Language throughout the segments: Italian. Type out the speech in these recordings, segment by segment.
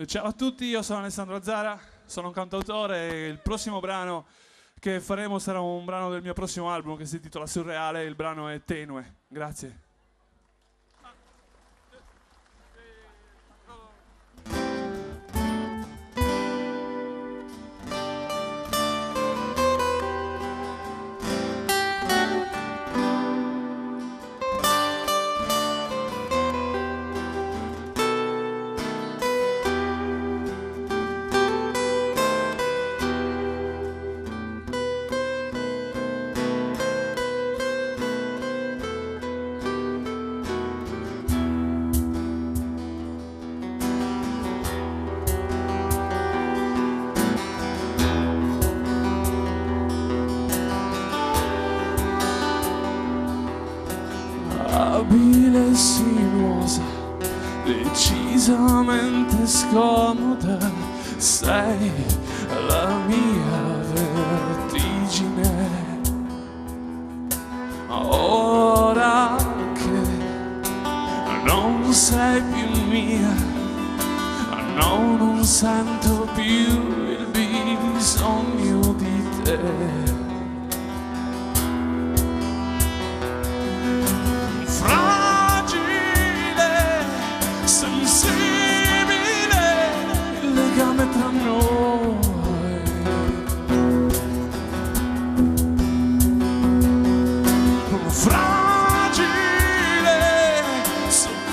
Ciao a tutti, io sono Alessandro Azzara, sono un cantautore e il prossimo brano che faremo sarà un brano del mio prossimo album che si intitola Surreale, il brano è Tenue. Grazie. Abile e sinuosa, decisamente scomoda, sei la mia vertigine. Ora che non sei più mia, no, non sento più il bisogno di te. Tra noi fragile, sottile,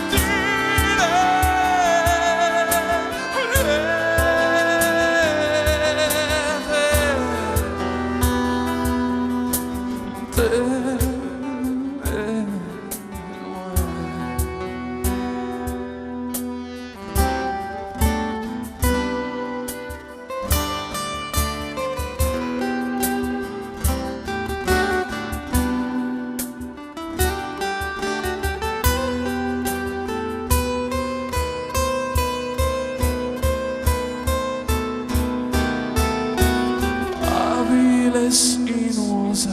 sinuosa,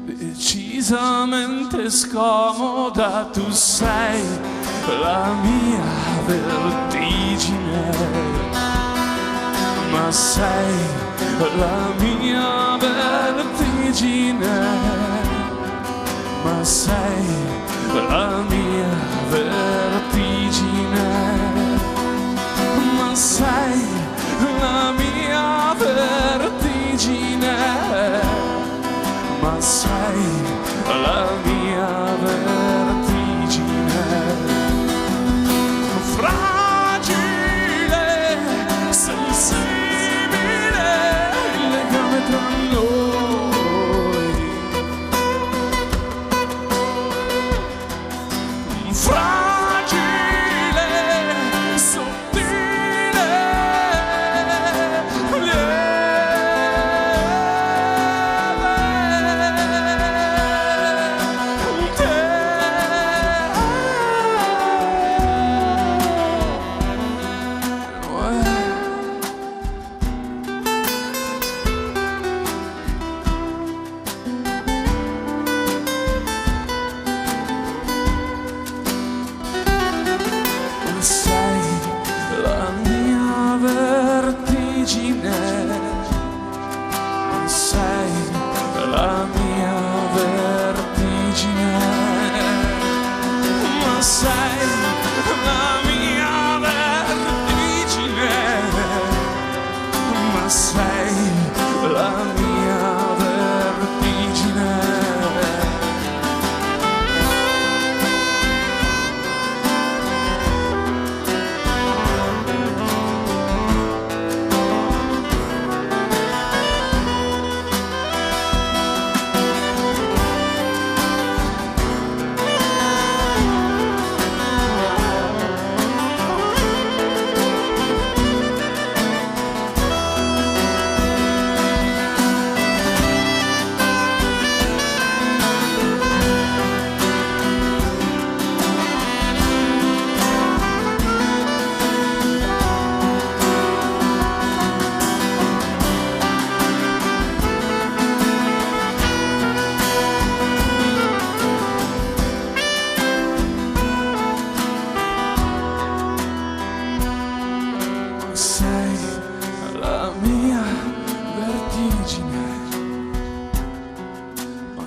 decisamente scomoda, tu sei la mia vertigine, ma sei la mia vertigine, ma sei la mia vertigine, ma sei la mia vertigine, ma sei la mia vertigine. Fragile, sensibile, il legame tra noi. Fragile, sottile,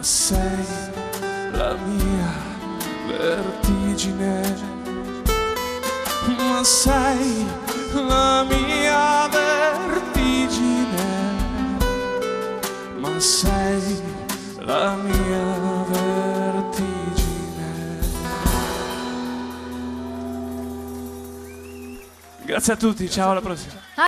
ma sei la mia vertigine, ma sei la mia vertigine, ma sei la mia vertigine. Grazie a tutti, ciao, alla prossima.